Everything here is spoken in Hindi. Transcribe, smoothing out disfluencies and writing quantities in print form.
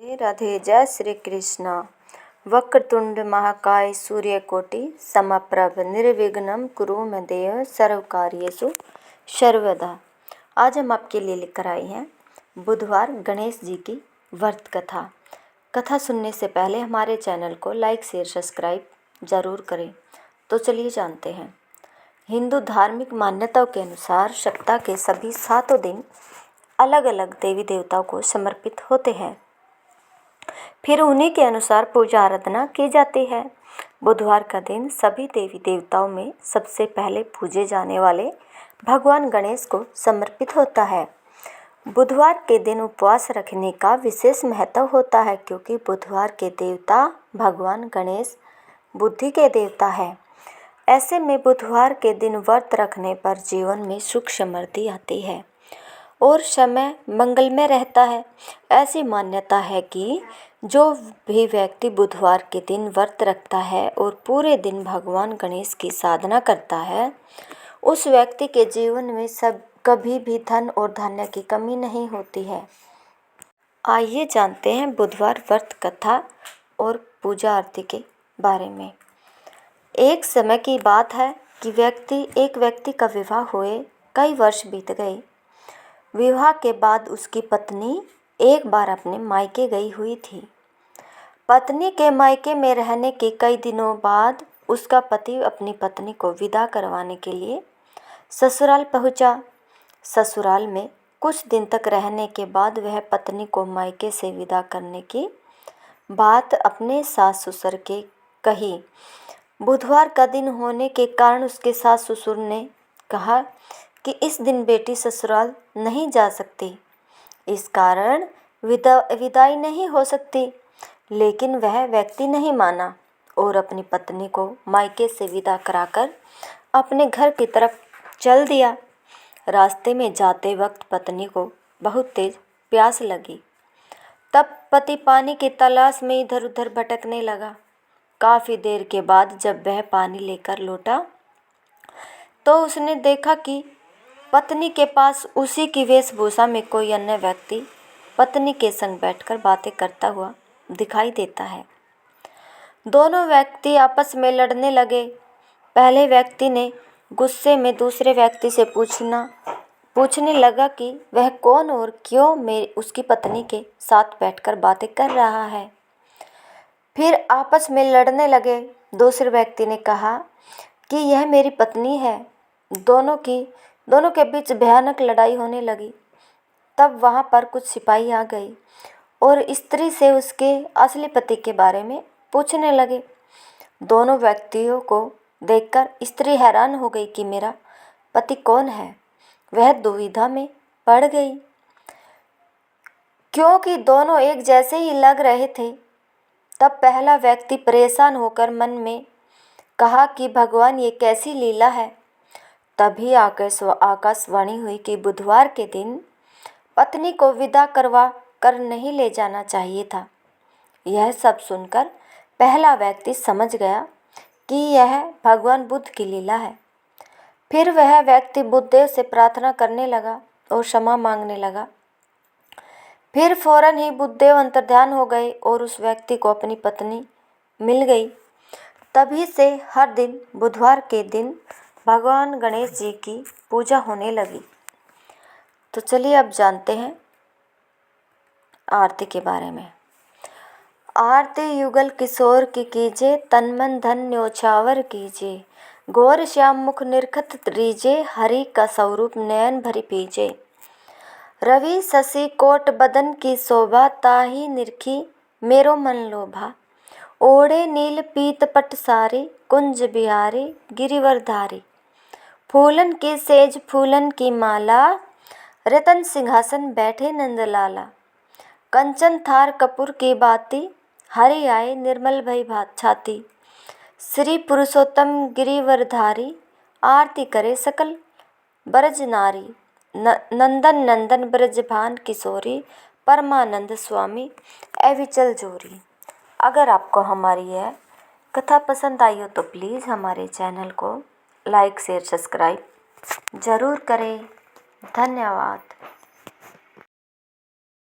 राधे राधे। जय श्री कृष्ण। वक्रतुंड महाकाय सूर्यकोटि समप्रभ निर्विघ्नं कुरु मे देव सर्वकार्येषु सर्वदा। आज हम आपके लिए लेकर आए हैं बुधवार गणेश जी की व्रत कथा। कथा सुनने से पहले हमारे चैनल को लाइक शेयर सब्सक्राइब ज़रूर करें। तो चलिए जानते हैं। हिंदू धार्मिक मान्यताओं के अनुसार सप्ताह के सभी 7 दिन अलग अलग देवी देवताओं को समर्पित होते हैं, फिर उन्हीं के अनुसार पूजा आराधना की जाती है। बुधवार का दिन सभी देवी देवताओं में सबसे पहले पूजे जाने वाले भगवान गणेश को समर्पित होता है। बुधवार के दिन उपवास रखने का विशेष महत्व होता है, क्योंकि बुधवार के देवता भगवान गणेश बुद्धि के देवता है। ऐसे में बुधवार के दिन व्रत रखने पर जीवन में सुख समृद्धि आती है और समय मंगलमय रहता है। ऐसी मान्यता है कि जो भी व्यक्ति बुधवार के दिन व्रत रखता है और पूरे दिन भगवान गणेश की साधना करता है, उस व्यक्ति के जीवन में कभी भी धन और धान्य की कमी नहीं होती है। आइए जानते हैं बुधवार व्रत कथा और पूजा आरती के बारे में। एक समय की बात है कि एक व्यक्ति का विवाह हुए कई वर्ष बीत गए। विवाह के बाद उसकी पत्नी एक बार अपने मायके गई हुई थी। पत्नी के मायके में रहने के कई दिनों बाद उसका पति अपनी पत्नी को विदा करवाने के लिए ससुराल पहुंचा। ससुराल में कुछ दिन तक रहने के बाद वह पत्नी को मायके से विदा करने की बात अपने सास ससुर के कही। बुधवार का दिन होने के कारण उसके सास ससुर ने कहा कि इस दिन बेटी ससुराल नहीं जा सकती, इस कारण विदाई नहीं हो सकती। लेकिन वह व्यक्ति नहीं माना और अपनी पत्नी को मायके से विदा कराकर अपने घर की तरफ चल दिया। रास्ते में जाते वक्त पत्नी को बहुत तेज प्यास लगी। तब पति पानी की तलाश में इधर उधर भटकने लगा। काफ़ी देर के बाद जब वह पानी लेकर लौटा तो उसने देखा कि पत्नी के पास उसी की वेशभूषा में कोई अन्य व्यक्ति पत्नी के संग बैठकर बातें करता हुआ दिखाई देता है। दोनों व्यक्ति आपस में लड़ने लगे। पहले व्यक्ति ने गुस्से में दूसरे व्यक्ति से पूछने लगा कि वह कौन और क्यों उसकी पत्नी के साथ बैठकर बातें कर रहा है। फिर आपस में लड़ने लगे। दूसरे व्यक्ति ने कहा कि यह मेरी पत्नी है। दोनों के बीच भयानक लड़ाई होने लगी। तब वहाँ पर कुछ सिपाही आ गए और स्त्री से उसके असली पति के बारे में पूछने लगे। दोनों व्यक्तियों को देखकर स्त्री हैरान हो गई कि मेरा पति कौन है। वह दुविधा में पड़ गई, क्योंकि दोनों एक जैसे ही लग रहे थे। तब पहला व्यक्ति परेशान होकर मन में कहा कि भगवान ये कैसी लीला है। तभी आकाशवाणी हुई कि बुधवार के दिन पत्नी को विदा करवा कर नहीं ले जाना चाहिए था। यह सब सुनकर पहला व्यक्ति समझ गया कि यह भगवान बुद्ध की लीला है। फिर वह व्यक्ति बुद्धदेव से प्रार्थना करने लगा और क्षमा मांगने लगा। फिर फौरन ही बुद्धदेव अंतर्ध्यान हो गए और उस व्यक्ति को अपनी पत्नी मिल गई। तभी से हर दिन बुधवार के दिन भगवान गणेश जी की पूजा होने लगी। तो चलिए अब जानते हैं आरती के बारे में। आरती युगल किशोर की कीजे, तन मन धन न्योछावर कीजे। गौर श्याम मुख निरखत रीजे, हरि का स्वरूप नयन भरी पीजे। रवि शशि कोट बदन की शोभा, ताही निरखी मेरो मन लोभा। ओढ़े नील पीत पट सारी, कुंज बिहारी गिरिवरधारी। फूलन की सेज फूलन की माला, रतन सिंहासन बैठे नंदलाला। कंचन थार कपूर की बाती, हरि आए निर्मल भई छाती। श्री पुरुषोत्तम गिरिवरधारी, आरती करे सकल ब्रज नारी। नंदन नंदन ब्रजभान किशोरी, परमानंद स्वामी अविचल जोरी। अगर आपको हमारी यह कथा पसंद आई हो तो प्लीज़ हमारे चैनल को लाइक शेयर सब्सक्राइब ज़रूर करें। धन्यवाद।